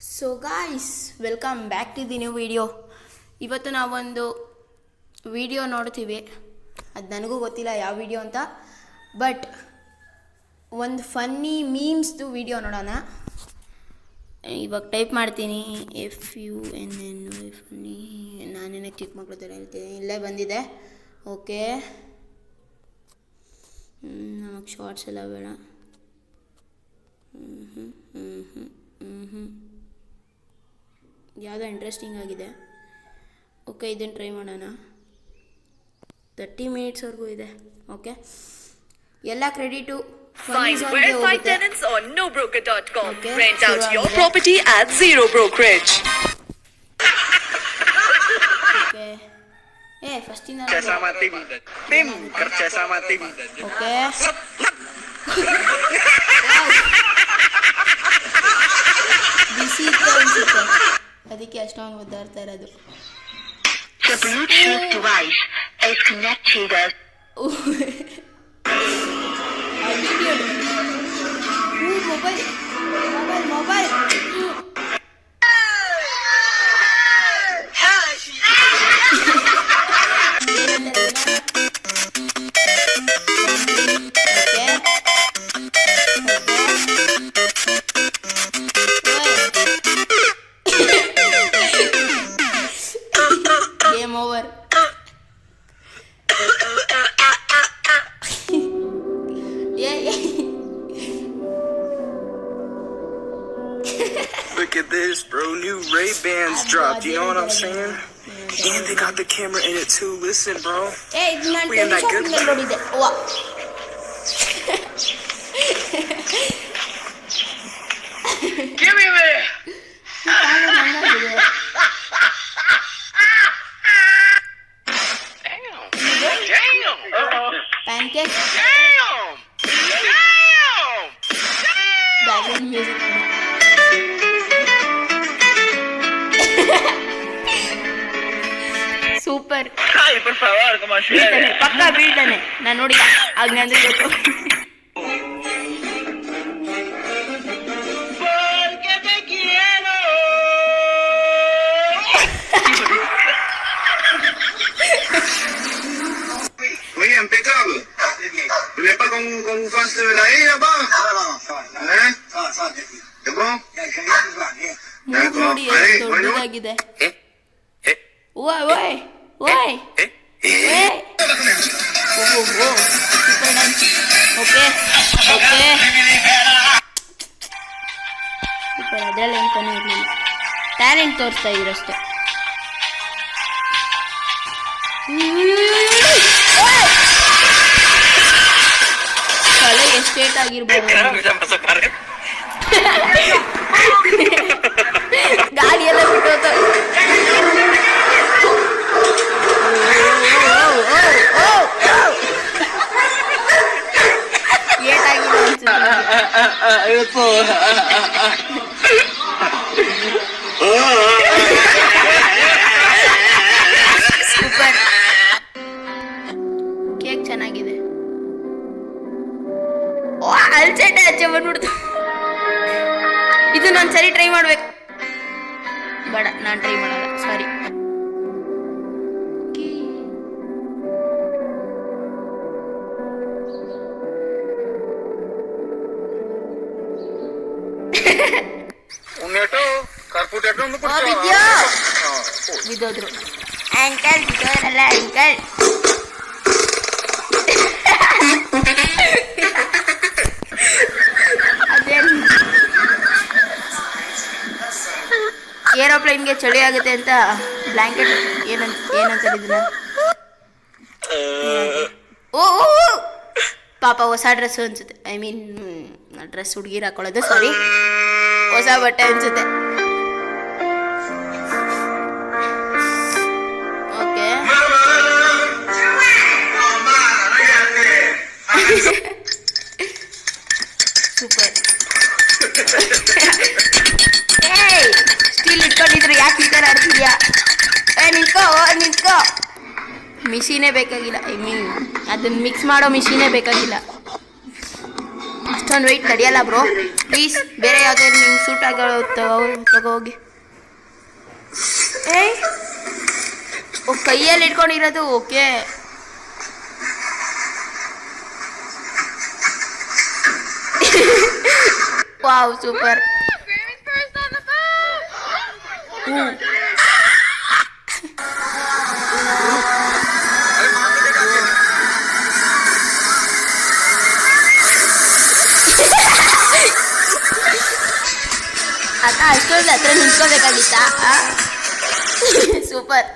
So guys, welcome back to the new video. ಇವತ್ತು ನಾವೊಂದು video ನೋಡ್ತೀವಿ. ಅದು ನನಗೂ ಗೊತ್ತಿಲ್ಲ ಯಾವ ವಿಡಿಯೋ ಅಂತ, ಬಟ್ ಒಂದು ಫನ್ನಿ ಮೀಮ್ಸ್ದು ವಿಡಿಯೋ ನೋಡೋಣ. ಇವಾಗ ಟೈಪ್ ಮಾಡ್ತೀನಿ FUNN ಫನ್ನಿ. ನಾನೇನಕ್ಕೆ ಚಿಕ್ಕ ಮಕ್ಕಳು ಥರ ಹೇಳ್ತೀನಿ. ಇಲ್ಲೇ ಬಂದಿದೆ. ಓಕೆ, ನಮಗೆ ಶಾರ್ಟ್ಸ್ ಎಲ್ಲ ಬೇಡ. ಯಾವುದೋ ಇಂಟ್ರೆಸ್ಟಿಂಗ್ ಆಗಿದೆ. ಓಕೆ, ಇದನ್ನು ಟ್ರೈ ಮಾಡೋಣ. 30 ಮಿನಿಟ್ಸ್ವರೆಗೂ ಇದೆ. ಓಕೆ, ಎಲ್ಲ credit Find verified tenants on nobroker.com. Okay, rent out your property at zero brokerage. Okay. First in kerja sama tim kerja sama tim. Oke. Bisi itu ಅದಕ್ಕೆ ಅಷ್ಟೊಂದು ಒದ್ದಾಡ್ತಾ ಇರೋದು. The Bluetooth device is connected. Mobile game over. Look at this, bro. New Ray-Bans dropped. You know what I'm saying? And they got the camera in it too. Listen, bro. ನಾನು We in that good teleshopping ನೋಡಿದ್ದೆ. ವಾ, Give me that. Damn. Pancake Damn. Background music ನೋಡಿ. Super. Ay, por favor, como ಬೀಳ್ತಾನೆ, ಪಕ್ಕ ಬೀಳ್ತಾನೆ. ನಾನು ನೋಡಿ ಹಂಗಂದ್ರೆ ಗೊತ್ತು. Porque te quiero. Oye, impecable. ¿Le pa con fans de la ira, pa? ¿Eh? ¿Qué bon? ಮೂಗು ನೋಡಿ ಎಷ್ಟು ದೊಡ್ಡದಾಗಿದೆ. ಓಯ್ ಓಯ್ ಓಯ್ ಓಯ್. Super dance. Okay okay, super. ಅದರಲ್ಲಿ ಏನು ಫನಿ ಇರಲಿಲ್ಲ, ಟ್ಯಾಲೆಂಟ್ ತೋರಿಸ್ತಾ ಇದ್ರಷ್ಟೇ. ಕಲೆ ಎಸ್ಟೇಟ್ ಆಗಿರ್ಬೋದು. ಗಾಡಿ ಎಲ್ಲ ಬಿಟ್ಟೋತು. ಏಟಾಗಿದೆ ಸೂಪರ್. ಕೇಕ್ ಚೆನ್ನಾಗಿದೆ. ಓ, ಅಲ್ಚೆಟ್ಟೆ ಆಚೆ ಬಂದ್ಬಿಡ್ತು. ಇದು ನಾನು ಸರಿ ಟ್ರೈ ಮಾಡ್ಬೇಕು. ಬೇಡ, ನಾನು ಟ್ರೈ ಮಾಡಲ್ಲ, ಸಾರಿ. ಬಿದ್ದೋದ್ರು ಅಂಕಲ್, ಬಿದ್ದೋದ್ರಲ್ಲ ಅಂಕಲ್. ಅದೇನು ಏರೋಪ್ಲೇನ್ಗೆ ಚಳಿ ಆಗುತ್ತೆ ಅಂತ ಬ್ಲ್ಯಾಂಕೆಟ್ ಏನಂತಾರೆ ಇದನ್ನ? ಓ ಪಾಪ ಹೊಸ ಡ್ರೆಸ್ ಅನ್ಸುತ್ತೆ. ಐ ಮೀನ್ ಡ್ರೆಸ್ ಹುಡುಗಿರು ಹಾಕೊಳ್ಳೋದು, ಸಾರಿ, ಹೊಸ ಬಟ್ಟೆ ಅನ್ಸುತ್ತೆ. Okay, super. ಸ್ಟೀಲ್ ಇಟ್ಕೊಂಡಿದ್ರು, ಯಾಕೆ ಈ ಥರ ಆಡ್ತಿದ್ಯಾ? ನಿಂತ್ಕೋ ನಿಂತ್ಕೋ. ಮಿಷಿನೇ ಬೇಕಾಗಿಲ್ಲ. ಐ ಮೀನ್ ಅದನ್ನ ಮಿಕ್ಸ್ ಮಾಡೋ ಮಿಷಿನೇ ಬೇಕಾಗಿಲ್ಲ. ಇಷ್ಟೊಂದು ವೆಯ್ಟ್ ನಡೆಯಲ್ಲ ಬ್ರೋ, ಪ್ಲೀಸ್ ಬೇರೆ ಯಾವುದಾದ್ರು ನಿಮ್ಗೆ ಸೂಟ್ ಆಗೋ ತಗೋ ಹೋಗಿ. ಏಯ್ ಕೈಯಲ್ಲಿ ಇಟ್ಕೊಂಡಿರೋದು. Okay, wow super. ಅಕ್ಕ ಅಷ್ಟೊಂದು ಹತ್ರ ನಿಂತ್ಕೋಬೇಕಾಗಿತ್ತಾ? ಸೂಪರ್.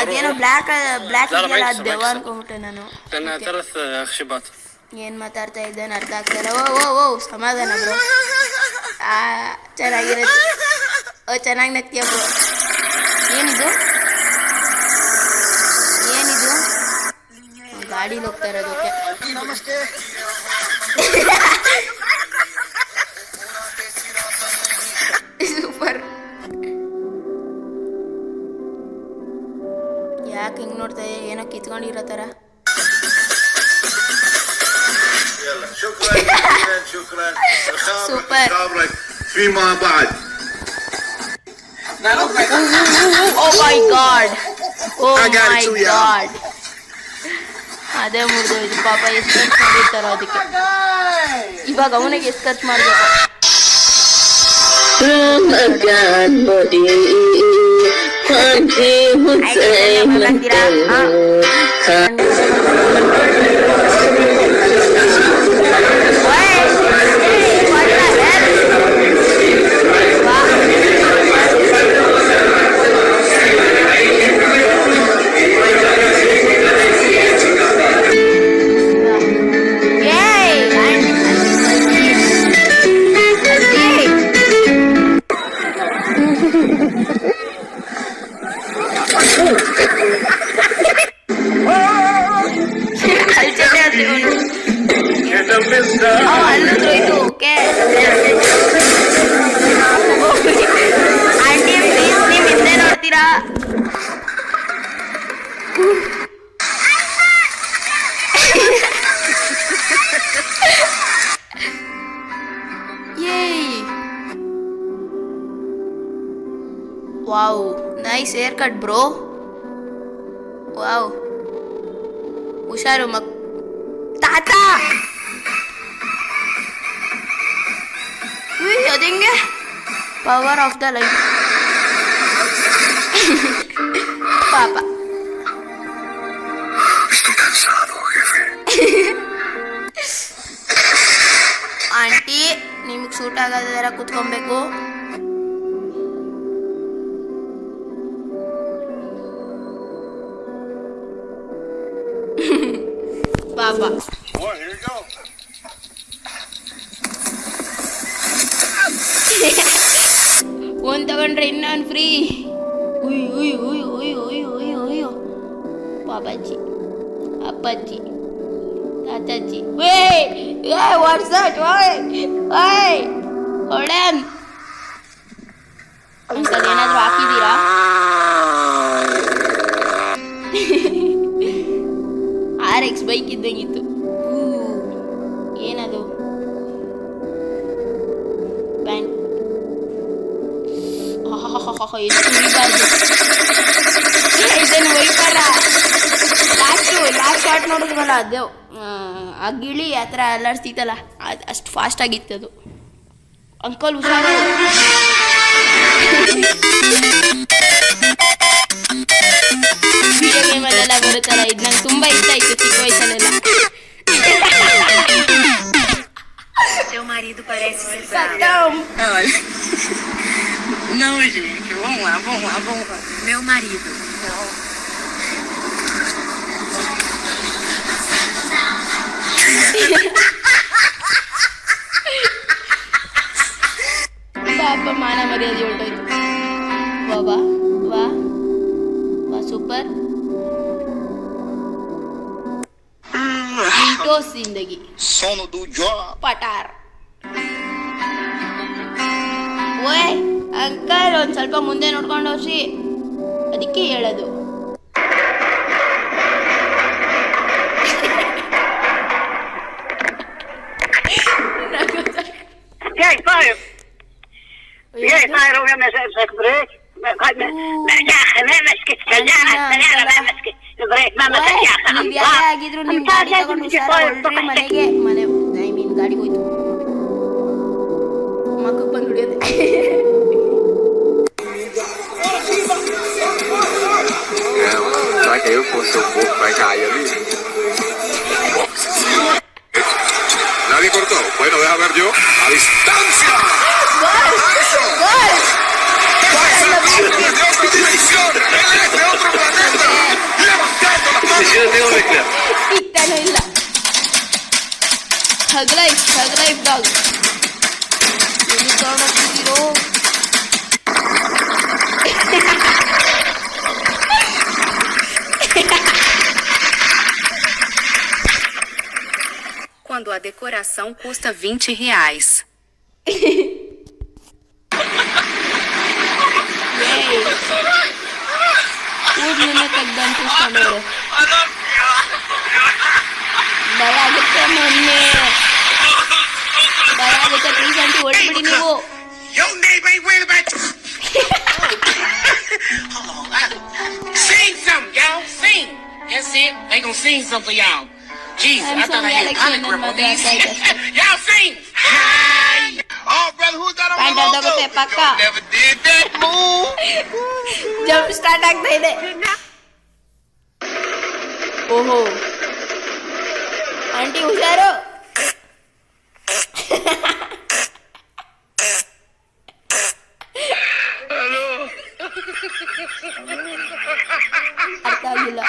ಅದೇನೋ ಬ್ಲ್ಯಾಕ್ ಇದೆಯಲ್ಲ, ಅದು ದೆವ್ವ ಅನ್ಕೊಂಬಿಟ್ಟೆ ನಾನು. ಏನು ಮಾತಾಡ್ತಾ ಇದ್ದೇನೆ ಅರ್ಥ ಆಗ್ತಾಯಿಲ್ಲ. ಓ ಸಮಾಧಾನ ಬ್ರೋ. ಚೆನ್ನಾಗಿರುತ್ತೆ. ಚೆನ್ನಾಗಿ ನಗ್ತೀಯ ಬ್ರೋ. ಏನಿದು ಗಾಡೀಲಿ ಹೋಗ್ತಾ ಇರೋದಕ್ಕೆ. ಸೂಪರ್. ಯಾಕೆ ಹಿಂಗೆ ನೋಡ್ತಾ ಏನೋ ಕಿತ್ಕೊಂಡಿರೋ ಥರ. ಸೂಪರ್. ಓ ಮೈ ಗಾಡ್, ಅದೇ ಮುರಿದೋಯ್ತು ಪಾಪ. ಎಷ್ಟು ಖರ್ಚು ಮಾಡಿರ್ತಾರೋ ಅದಕ್ಕೆ. ಇವಾಗ ಅವನಿಗೆ ಎಷ್ಟು ಖರ್ಚು ಮಾಡಬೇಕು? ಅಲ್ಲೋಯ್ತು. ಓಕೆ ಆಂಟಿ ಪ್ಲೀಸ್ ನೀವು ಹಿಂದೆ ನೋಡ್ತೀರಾ? Wow, nice haircut bro. Wow, ಹುಷಾರು ತಾತ. ಅದಿಂಗೆ ಪವರ್ ಆಫ್ ದ ಲೈಟ್. ಪಾಪ ಆಂಟಿ ನಿಮಗೆ ಸೂಟ್ ಆಗೋದರ ಕೂತ್ಕೊಬೇಕು. ಪಾಪ ಒಂದು ತಗೊಂಡ್ರೆ ಇನ್ನೊಂದು ಫ್ರೀ. ಉಯ್ಯೋ ಪಾಪಾಜಿ, ಅಪ್ಪಾಜಿ, ತಾತಾಜಿ. What's that? ಹೊಡೆನ್ ಅಂಕಲ್ ಏನಾದರೂ ಹಾಕಿದ್ದೀರಾ? RX ಬೈಕ್ ಇದ್ದಂಗಿತ್ತು. ಏನದು? ಪ್ಯಾಂಟ್. ಎಷ್ಟು ಉಳಿಬಾರ್ದು. ಇದನ್ನು ವೈಪರ ಲಾಸ್ಟ್ ಶಾರ್ಟ್ ನೋಡಿದ್ವಲ್ಲ, ಅದು ಆ ಗಿಳಿ ಆ ಥರ ಅಲ್ಲಾಡ್ಸ್ತಿತ್ತಲ್ಲ, ಅದು ಅಷ್ಟು ಫಾಸ್ಟಾಗಿತ್ತು ಅದು. ಅಂಕಲ್ ಹುಷಾರು. ವಿಡಿಯೋ ಗೇಮಲ್ಲೆಲ್ಲ ಬರುತ್ತಲ್ಲ, ಇದು ನಂಗೆ ತುಂಬ ಇಷ್ಟ ಆಯಿತು ಚಿಕ್ಕ ವಯಸ್ಸಲ್ಲೆಲ್ಲ. Seu marido parece ser Satão. Não, gente, vamos lá. Meu marido. Não. ಪಾಪ ಮಾನ ಮರ್ಯಾದೆ ಹೊರಟೋಯ್ತು. ವಾ ವಾ ವಾ ಸೂಪರ್. ಇಂಟೋ ಜಿಂದಗಿ Sono do job. ಪಟಾರ್. ಓಯ್ ಅಂಕಲ್ ಒಂದು ಸ್ವಲ್ಪ ಮುಂದೆ ನೋಡ್ಕೊಂಡು ಹೋಗ್ರಿ, ಅದಕ್ಕೆ ಹೇಳೋದು. jij vuil. Jij vuil over met zijn gebruik. ನೀವು ಯಾರೇ ಆಗಿದ್ರು ನೀವು ಗಾಡಿ ತಗೊಂಡು ಹುಷಾರಾಗಿ ಮನೆಗೆ ಐ ಮೀನ್ ಗಾಡಿ ಹೋಯ್ತು ಮಕ್ಕಳು ಬಂದು ಹಿಡಿಯೋದೆ Nói kiểu của sụp buộc phải cài vậy đi. Nadie cortó. Bueno, deja ver yo. A distancia. Goal De otra dimensión. Él es de otro planeta. Levantando las manos. ಸಿಗ್ತಾನೂ ಇಲ್ಲ ಹಗ್ಲೈಫ್ dog ಎಲ್ಲಿ ತಗೊಂಡೋಗ್ತಿದ್ದೀರೋ Quando a decoração custa R$20. ಕೂದಲನ್ನ ತೆಗ್ದಂತಿಸ್ಕೊಂಡವ್ರೆ ಭಯ ಆಗುತ್ತೆ ಮೊನ್ನೆ ಭಯ ಆಗುತ್ತೆ please aunty ಹೊರಟ್ಬಿಡಿ ನೀವು Your name ain't worried about you. Sing something, y'all. Sing. That's it. They gonna sing something for y'all. Jesus, I'm I thought I had Alex polygraph and on my these. dad. Y'all sing. Oh, brother, who's that on Find my out logo? the paka. Y'all never did that move. Jump start ಆಗ್ತಾ ಇದೆ ಓಹೋ aunty ಹುಷಾರು ಅರ್ಥ ಆಗಿಲ್ಲ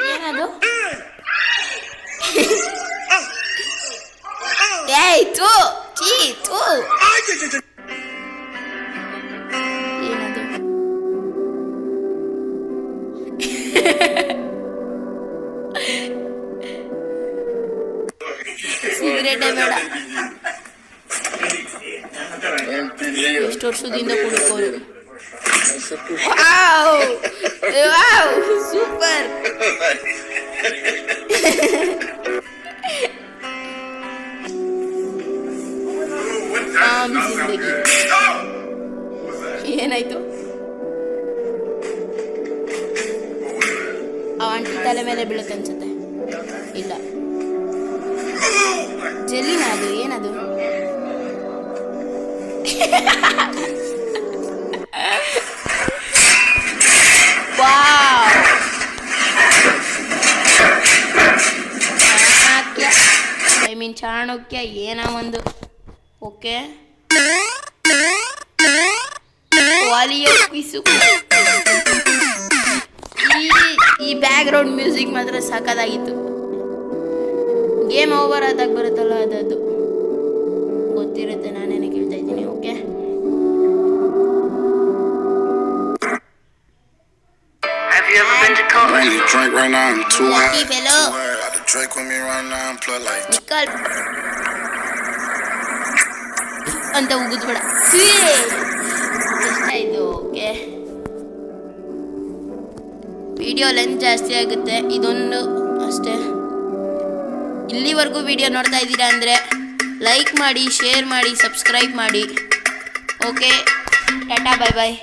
ಏನದು ಏಯ್ ತೂ ಚೀ ತೂ ಏನದು ಸಿಗರೇಟೇ ಬೇಡ ಎಷ್ಟು ವರ್ಷದಿಂದ ಕುಡ್ಕೋರು ವಾವ್ ಸೂಪರ್ ಆಮ್ ಜಿಂದಗಿ ಏನಾಯ್ತು ಆ ಆಂಟಿ ತಲೆ ಮೇಲೆ ಬೀಳುತ್ತೆ ಅನ್ಸುತ್ತೆ ಇಲ್ಲ ಜೆಲ್ಲಿನ ಅದು ಏನದು ವಾವ್ ಐ ಮೀನ್ ಚಾಣಕ್ಯ ಏನೋ ಒಂದು ಓಕೆ ವಾಲಿಯೋ ಕಿಸು ಈ ಬ್ಯಾಕ್ ಗ್ರೌಂಡ್ ಮ್ಯೂಸಿಕ್ ಮಾತ್ರ ಸಖತ್ತಾಗಿತ್ತು ಗೇಮ್ ಓವರ್ ಆದಾಗ ಬರುತ್ತಲ್ಲ ಅದದು ಗೊತ್ತಿರುತ್ತೆ ನಾನೇನೆ ಕೇಳ್ತಾ ಇದ್ದೀನಿ okay Drink right now, I'm too high. Lucky fellow. Got the drink with me right now, I'm plug like nickel ಅಂತ ಉಗಿದ್ಬೇಡ ಎಷ್ಟಾಯಿತು ಓಕೆ ವಿಡಿಯೋ ಲೆಂತ್ ಜಾಸ್ತಿ ಆಗುತ್ತೆ ಇದೊಂದು ಅಷ್ಟೇ ಇಲ್ಲಿವರೆಗೂ ವಿಡಿಯೋ ನೋಡ್ತಾ ಇದ್ದೀರಾ ಅಂದರೆ ಲೈಕ್ ಮಾಡಿ ಶೇರ್ ಮಾಡಿ ಸಬ್ಸ್ಕ್ರೈಬ್ ಮಾಡಿ ಓಕೆ ಟಾಟಾ ಬಾಯ್ ಬಾಯ್